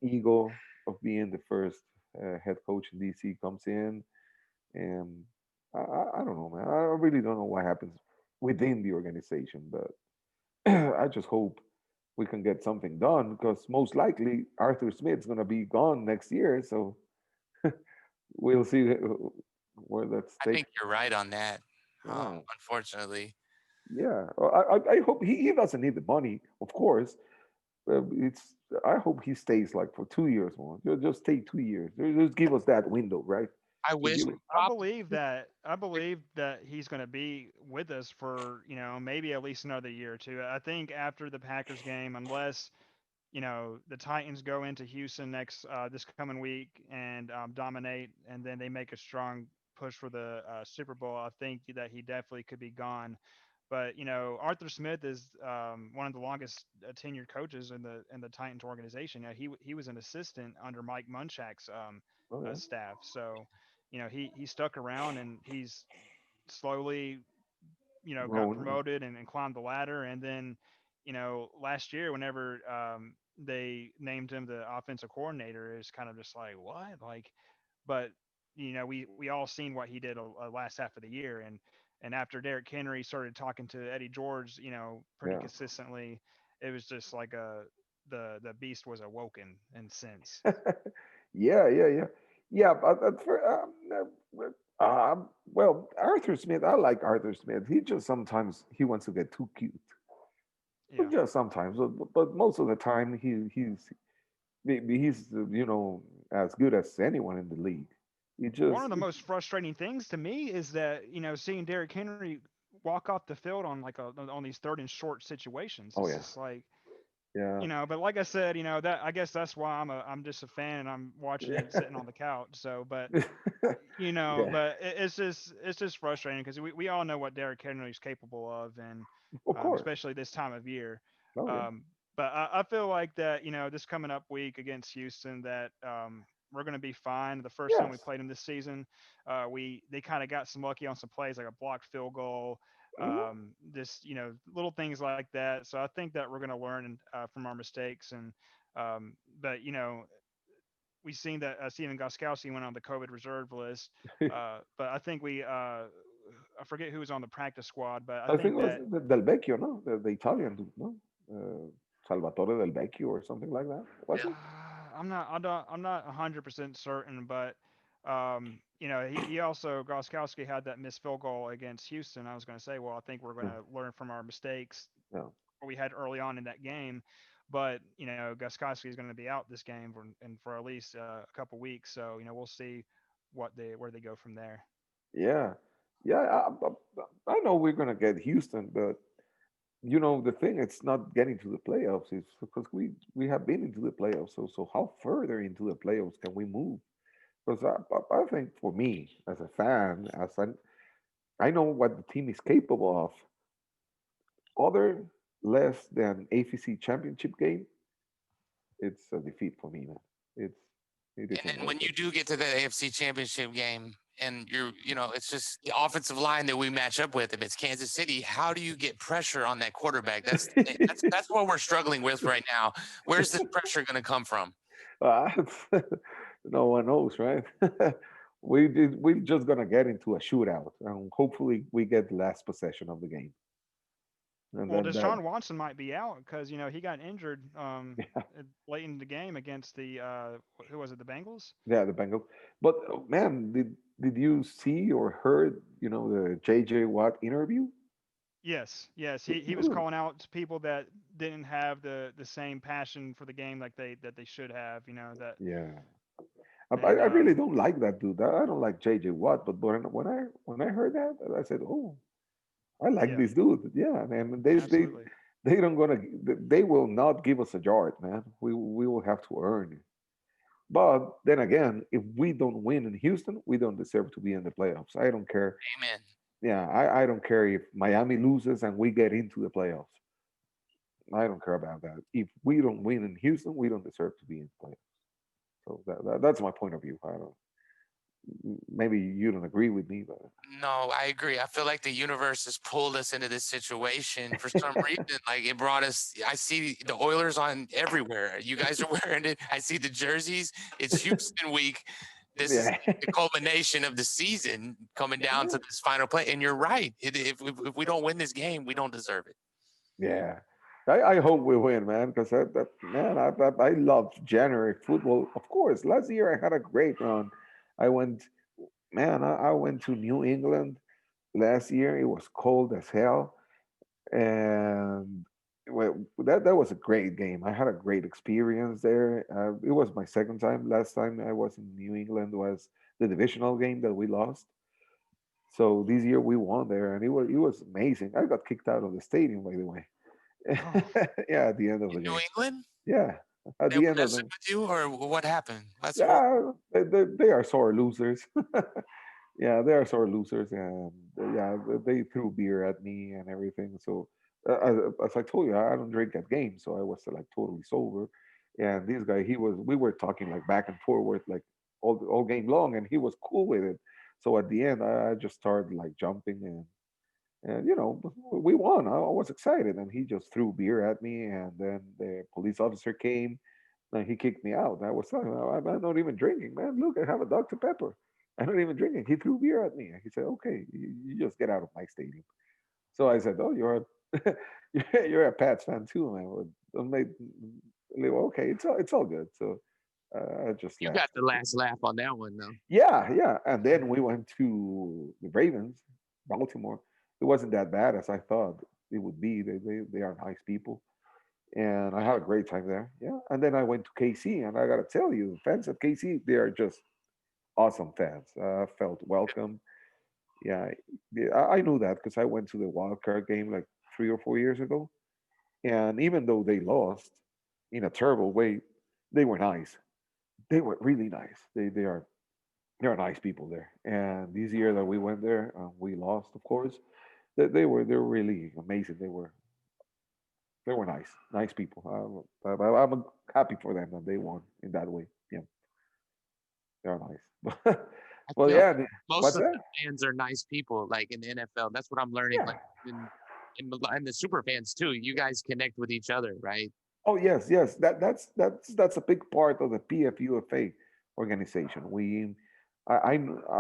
Ego of being the first head coach in DC comes in, and I don't know, man. I really don't know what happens within the organization, but I just hope we can get something done because most likely Arthur Smith's going to be gone next year. So we'll see where that I takes. think you're right on that. Yeah, Unfortunately, yeah. I hope he doesn't need the money, of course. It's I hope he stays like for 2 years more. Just take 2 years. Just give us that window, right? I Just wish give we it. I believe that he's going to be with us for maybe at least another year or two. I think after the Packers game, unless the Titans go into Houston next this coming week and dominate, and then they make a strong push for the Super Bowl. I think that he definitely could be gone. But Arthur Smith is one of the longest tenured coaches in the Titans organization. He was an assistant under Mike Munchak's Oh yeah, staff, so he stuck around and he's slowly got growing. promoted and climbed the ladder. And then, last year, whenever they named him the offensive coordinator, it's kind of just like, what? Like, but, we all seen what he did last half of the year. And after Derrick Henry started talking to Eddie George, pretty Yeah. consistently, it was just like the beast was awoken in sense. Yeah. But well, Arthur Smith. I like Arthur Smith. He just sometimes he wants to get too cute. Yeah. But just sometimes, but most of the time he's as good as anyone in the league. He One just of the most frustrating things to me is that seeing Derrick Henry walk off the field on on these third and short situations. oh It's yeah, just like yeah, but like I said, that I guess that's why I'm just a fan and I'm watching it yeah, sitting on the couch. So, but yeah. it's just frustrating because we all know what Derrick Henry is capable of, and Of course. especially this time of year. Oh yeah. Um, but I feel like that this coming up week against Houston, that we're going to be fine. The first time we Yes. played them this season, we they kind of got some lucky on some plays like a blocked field goal, Mhm. this little things like that. So I think that we're going to learn from our mistakes and but we seen that Steven Goskowski went on the COVID reserve list, but I think I forget who was on the practice squad, but I I think think it was that Del Vecchio, no? The Italian dude, no? Salvatore Del Vecchio or something like that. Was Yeah. it? I'm not 100% certain, but he also Groskowski had that missed field goal against Houston. I was going to say, well, I think we're going Yeah. to learn from our mistakes Yeah. we had early on in that game. But Goskowski is going to be out this game and for at least a couple weeks. So we'll see where they go from there. Yeah. Yeah. I know we're gonna get Houston, but the thing it's not getting to the playoffs is because we have been into the playoffs. So how further into the playoffs can we move? Because I think for me as a fan, I know what the team is capable of. Other less than AFC Championship game, it's a defeat for me, man. It's it And isn't then when worth you it. do get to the AFC Championship game, and it's just the offensive line that we match up with. If it's Kansas City, how do you get pressure on that quarterback? That's what we're struggling with right now. Where's this pressure going to come from? Uh, no one knows, right? We're just gonna get into a shootout, and hopefully we get the last possession of the game, and Well, then that Deshaun Watson might be out because he got injured yeah, late in the game against the who was it, the Bengals? yeah, the Bengals. But man, did you see or heard the JJ Watt interview? Yes, yes. He was Dude, calling out to people that didn't have the same passion for the game like they should have. That yeah, I and really don't like that dude. I don't like JJ Watt, but when I heard that, I said, oh, I like yeah, this dude. Yeah, man. absolutely. They don't gonna they will not give us a yard, man. We will have to earn it. But then again, if we don't win in Houston, we don't deserve to be in the playoffs. I don't care. Amen. Yeah, I don't care if Miami loses and we get into the playoffs. I don't care about that. If we don't win in Houston, we don't deserve to be in the playoffs. So that's my point of view. I don't. Maybe you don't agree with me, but No, I agree. I feel like the universe has pulled us into this situation for some reason. Like it brought us. I see the Oilers on everywhere. You guys are wearing it. I see the jerseys. It's Houston week. This is yeah, the culmination of the season coming down to this final play. And you're right. If we don't win this game, we don't deserve it. yeah. I hope we win, man, because man, I love January football. Of course, last year I had a great run. I went, man, I went to New England last year. It was cold as hell, and well, that was a great game. I had a great experience there. It was my second time. Last time I was in New England was the divisional game that we lost. So this year we won there, and it was amazing. I got kicked out of the stadium, by the way. Oh, Yeah, at the end of In the New game. England, Yeah, at they the were end of messing the with you, or what happened? That's what. yeah, they are sore losers. Yeah, they are sore losers, and yeah, they threw beer at me and everything. So as I told you, I don't drink at games, so I was like totally sober. And this guy, we were talking like back and forward like all game long, and he was cool with it. So at the end, I just started like jumping and we won. I was excited, and he just threw beer at me, and then the police officer came, and he kicked me out. I was telling him, I'm not even drinking, man. Look, I have a Dr. Pepper. I'm not even drinking. He threw beer at me. He said, okay, you just get out of my stadium. So I said, oh, you're a Pats fan too, man. Well, don't make, okay, it's all good. So I just You left. got the last laugh on that one, though. Yeah, yeah. And then we went to the Ravens, Baltimore. It wasn't that bad as I thought it would be. They are nice people. And I had a great time there. Yeah. And then I went to KC, and I got to tell you, the fans at KC, they are just awesome fans. I felt welcome. Yeah. Yeah, I knew that because I went to the wild card game like 3 or 4 years ago. And even though they lost in a terrible way, they were nice. They were really nice. They are nice people there. And this year that we went there, we lost, of course. They were really amazing. They were nice people. I'm happy for them that they won in that way. Yeah. They're nice. I Well, feel yeah. most What's of that? the fans are nice people, like in the NFL. That's what I'm learning. Yeah. Like in the super fans too. You guys connect with each other, right? Oh yes, yes. That's a big part of the PFUFA organization. I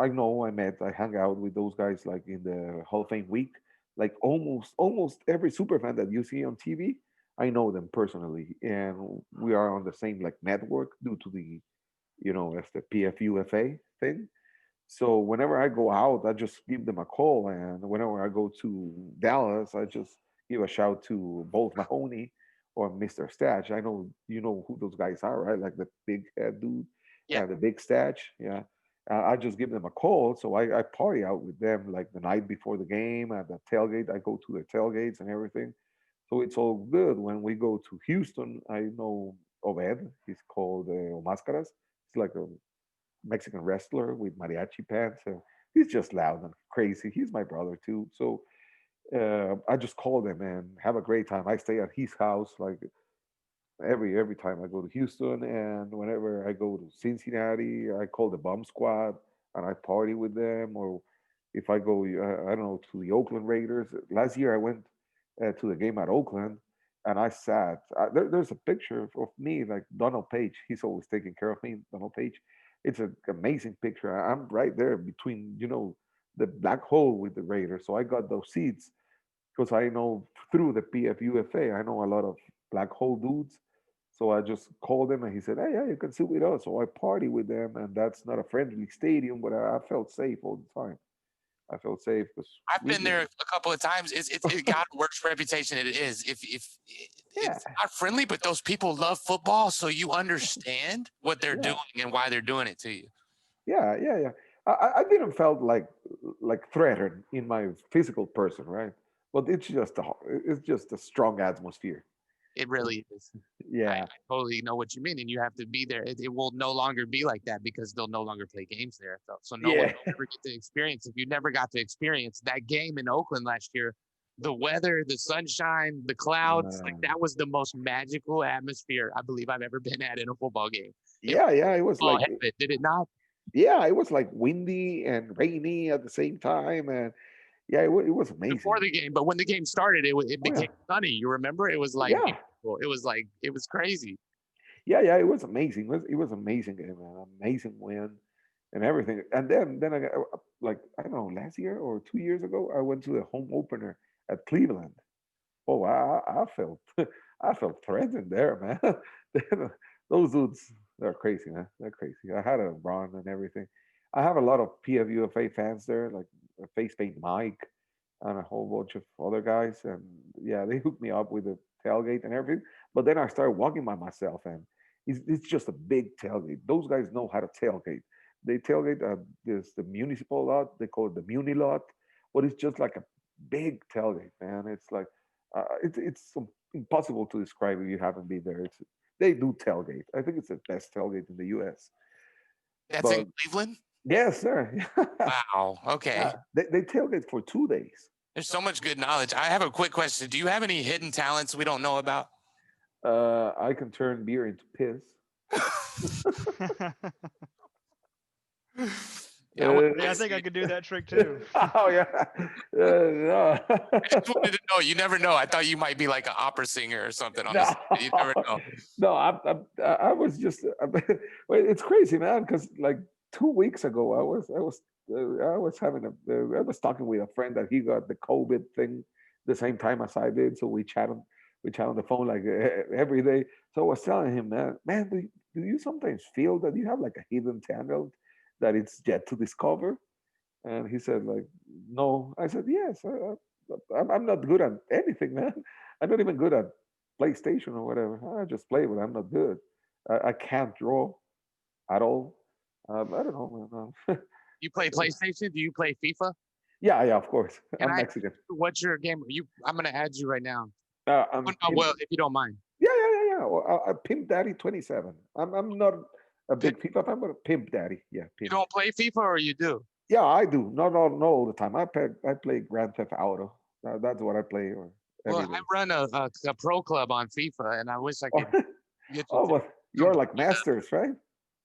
know I hang out with those guys like in the Hall of Fame week. Like almost every super fan that you see on TV, I know them personally, and we are on the same like network due to the as the PFUFA thing. So whenever I go out, I just give them a call, and whenever I go to Dallas, I just give a shout to both Mahoney or Mr. Statch. I know you know who those guys are, right? Like the big head dude, Yeah. the big Statch. Yeah, I just give them a call, so I party out with them like the night before the game at the tailgate. I go to the tailgates and everything, so it's all good. When we go to Houston, I know Obed. He's called Mascaras. It's like a Mexican wrestler with mariachi pants. And he's just loud and crazy. He's my brother too. So I just call him and have a great time. I stay at his house like every time I go to Houston, and whenever I go to Cincinnati, I call the Bomb Squad and I party with them. Or if I go, I don't know, to the Oakland Raiders. Last year I went to the game at Oakland, and I sat. There's a picture of me like Donald Page. He's always taking care of me, Donald Page. It's an amazing picture. I'm right there between the black hole with the Raiders. So I got those seats because I know through the PFUFA, I know a lot of black hole dudes. So I just called him and he said, "Hey, yeah, you can sit with us." So I party with them, and that's not a friendly stadium, but I felt safe all the time. I felt safe because I've we been just, there a couple of times. It got a worse reputation than it is. If yeah, it's not friendly, but those people love football, so you understand what they're yeah, doing and why they're doing it to you. yeah. I didn't felt like threatened in my physical person, right? But it's just a strong atmosphere. It And really is. yeah, I totally know what you mean, and you have to be there. It will no longer be like that because they'll no longer play games there. So no one yeah, will ever get to experience. If you never got to experience that game in Oakland last year, the weather, the sunshine, the clouds, like um, that was the most magical atmosphere I believe I've ever been at in a football game. It yeah, yeah. It was football like heaven, did it not? yeah, it was like windy and rainy at the same time, and yeah, it was Before amazing. the game, but when the game started, it Oh became yeah, sunny. You remember? It was like yeah, beautiful. It was crazy. yeah. It was amazing. It was amazing game, man. Amazing win and everything. And then I got like I don't know, last year or 2 years ago, I went to the home opener at Cleveland. Oh, I felt I felt threatened there, man. Those dudes, they're crazy, man. They're crazy. I had a run and everything. I have a lot of PFUFA fans there, like Face Paint Mike and a whole bunch of other guys. And yeah, they hooked me up with the tailgate and everything. But then I started walking by myself, and it's just a big tailgate. Those guys know how to tailgate. They tailgate there's the municipal lot. They call it the muni lot, but it's just like a big tailgate, man. It's like it's impossible to describe if you haven't been there. They do tailgate. I think it's the best tailgate in the U.S. That's in But Cleveland. yes, sir. Wow. Yeah, Okay. they tailgate for 2 days. There's so much good knowledge. I have a quick question. Do you have any hidden talents we don't know about? I can turn beer into piss. Yeah, I wanted Yeah, I to think I see. could do that trick too. Oh yeah. No. I just wanted to know. You never know. I thought you might be like an opera singer or something on the No, side. You never know. no, I was just, well, it's crazy, man. Because like 2 weeks ago, I was I was talking with a friend that he got the COVID thing the same time as I did. So we chat on the phone like every day. So I was telling him, man, do you sometimes feel that you have like a hidden talent that it's yet to discover? And he said, like, no. I said, yes. I'm not good at anything, man. I'm not even good at PlayStation or whatever. I just play, but I'm not good. I can't draw at all. I don't know, man. You play PlayStation? Do you play FIFA? Yeah, yeah, of course. Can I'm I? Mexican. What's your game? I'm gonna add you right now. I'm Well, if you don't mind. yeah. Well, Pimp Daddy 27. I'm not a Pimp, big FIFA fan, but a Pimp Daddy. Yeah, you Pimp. don't play FIFA or you do? Yeah, I do. Not all the time. I play Grand Theft Auto. That's what I play Well, every I day. run a pro club on FIFA, and I wish I Oh, could get you oh, to but come you're like join us. masters, right?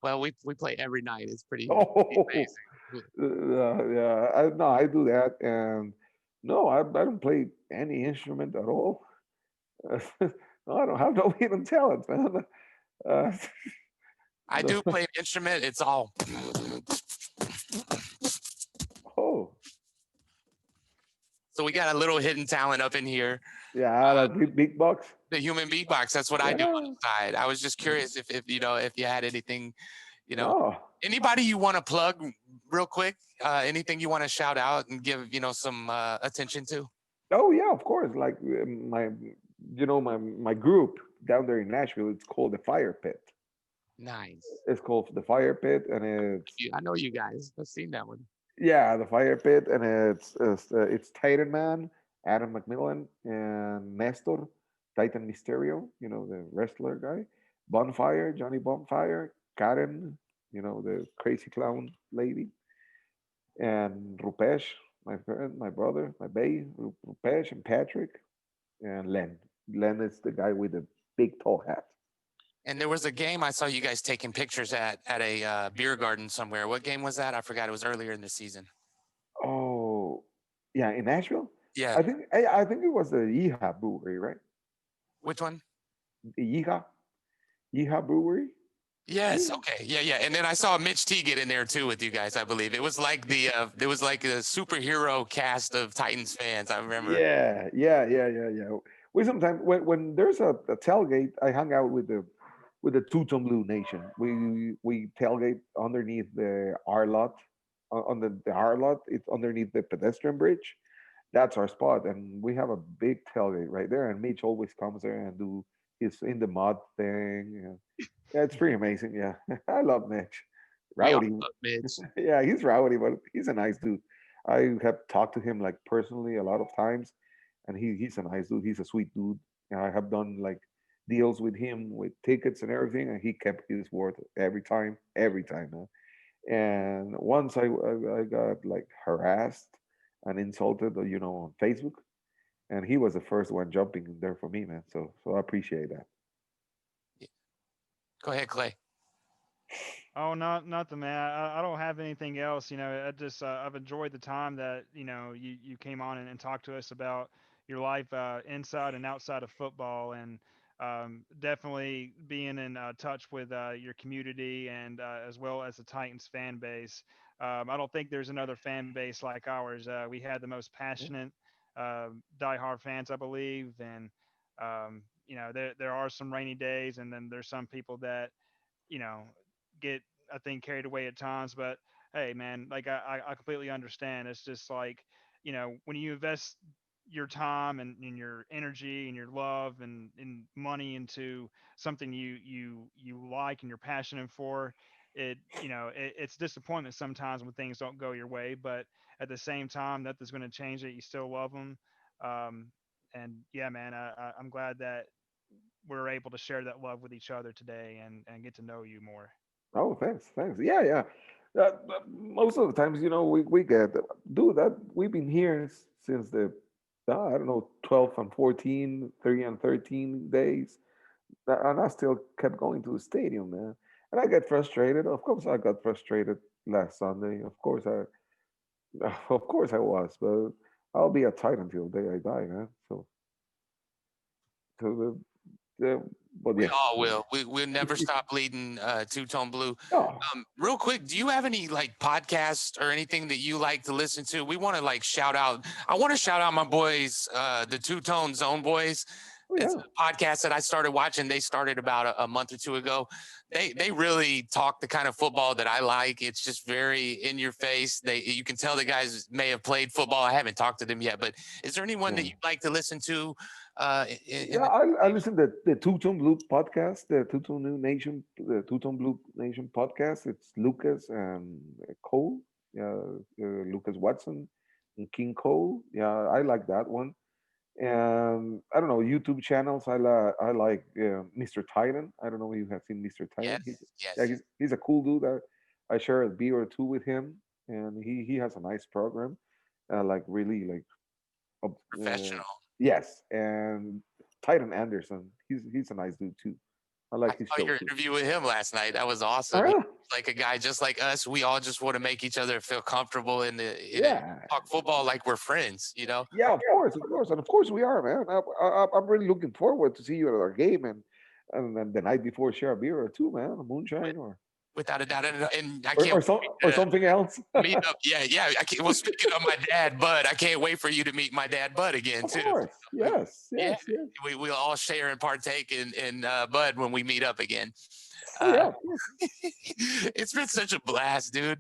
Well, we play every night. It's pretty Oh, amazing. yeah. No, I do that, and no, I don't play any instrument at all. No, I don't have no hidden talent, man. Uh, I no. do play an instrument. It's all Oh, so we got a little hidden talent up in here. yeah, that big box. The human beatbox. That's what I do on Yeah, the side. I was just curious if you know if you had anything, you know, no. anybody you want to plug real quick. Anything you want to shout out and give some attention to. Oh yeah, of course. Like my group down there in Nashville. It's called the Fire Pit. Nice. It's called the Fire Pit, and it's I know you guys. I've seen that one. yeah, the Fire Pit, and it's Titan Man, Adam McMillan, and Nestor, Titan Mysterio. You know, the wrestler guy. Bonfire, Johnny Bonfire, Karen. You know, the crazy clown lady, and Rupesh, my friend, my brother, my bae, Rupesh and Patrick, and Len. Len is the guy with the big tall hat. And there was a game I saw you guys taking pictures at a beer garden somewhere. What game was that? I forgot. It was earlier in the season. Oh, yeah, in Nashville. Yeah. I think it was the Yeehaw Brewery, right? Which one? The Yeehaw Brewery. Yes. Yeah, Okay. Yeah. Yeah. And then I saw Mitch T get in there too with you guys. I believe it was like it was like a superhero cast of Titans fans. I remember. yeah. We sometimes when there's a tailgate, I hang out with the Two-Tone Blue Nation. We tailgate underneath the R lot, on the R lot. It's underneath the pedestrian bridge. That's our spot, and we have a big tailgate right there. And Mitch always comes there and do his in the mud thing. Yeah, it's pretty amazing. Yeah, I love Mitch. We all Rowdy. love Mitch. Yeah, he's rowdy, but he's a nice dude. I have talked to him like personally a lot of times, and he's a nice dude. He's a sweet dude. I have done like deals with him with tickets and everything, and he kept his word every time, man. And once I got like harassed and insulted, on Facebook, and he was the first one jumping in there for me, man. So I appreciate that. Go ahead, Clay. Oh, not the man. I don't have anything else. I just I've enjoyed the time that you came on and talked to us about your life inside and outside of football, and definitely being in touch with your community and as well as the Titans fan base. I don't think there's another fan base like ours. We had the most Yeah. passionate diehard fans, I believe, and there are some rainy days, and then there's some people that you know get I think carried away at times. But hey, man, like I completely understand. It's just like when you invest your time and your energy and your love and money into something you like and you're passionate for it's disappointment sometimes when things don't go your way, but at the same time nothing's going to change it. You still love them. um, and yeah, man, I'm glad that we're able to share that love with each other today and get to know you more. Oh, thanks. Yeah. Most of the times, we get, dude, that we've been here since the, I don't know, 12 and 14, 3 and 13 days. And I still kept going to the stadium, man. And I get frustrated. Of course, I got frustrated last Sunday. Of course I was, but I'll be a Titan until the day I die, man. So, but We yes. all will. We'll never stop bleeding two tone blue. Oh, Real quick, do you have any like podcasts or anything that you like to listen to? We want to like shout out. I want to shout out my boys, the Two Tone Zone Boys. oh It's yeah. a podcast that I started watching. They started about a month or two ago. They really talk the kind of football that I like. It's just very in your face. You can tell the guys may have played football. I haven't talked to them yet, but is there anyone that Yeah. you like to listen to? In Yeah, I listen to the Two Tone Blue podcast, the Two Tone Blue Nation podcast. It's Lucas and Cole, yeah, Lucas Watson and King Cole. Yeah, I like that one. And I don't know, YouTube channels. I like Mr. Titan. I don't know if you have seen Mr. Titan. yes, Yeah, yes, he's a cool dude. I share a beer or two with him, and he has a nice program. Like really like uh, professional. yes, and Titan Anderson. He's a nice dude too. I I like his saw show your too. interview with him last night. That was Oh, awesome. He's yeah. like a guy just like us. We all just want to make each other feel comfortable in it. Yeah. Talk football like we're friends, you know? Yeah, of course, and of course we are, man. I'm really looking forward to see you at our game, and then the night before share a beer or two, man, a moonshine Without a doubt. And I or can't or wait to something else. meet up. Yeah, yeah. Well, speaking of my dad, Bud, I can't wait for you to meet my dad, Bud, again, Of too. course, yes, Yeah, yes, yes. we'll all share and partake in Bud when we meet up again. Oh yeah, Uh, of course. it's been such a blast, dude.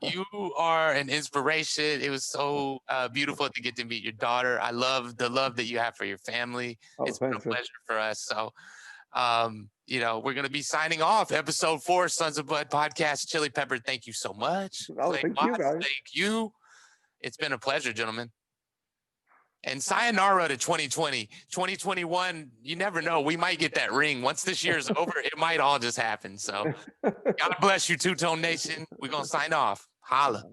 You are an inspiration. It was so beautiful to get to meet your daughter. I love the love that you have for your family. Oh, It's been a thanks. pleasure for us. So, we're going to be signing off episode 4, Sons of Bud podcast. Chili Pepper, thank you so much. Oh, Clay thank you, Watts, guys. thank you. It's been a pleasure, gentlemen. And sayonara to 2020. 2021, you never know. We might get that ring. Once this year is over, it might all just happen. So God bless you, Two Tone Nation. We're going to sign off. Holla.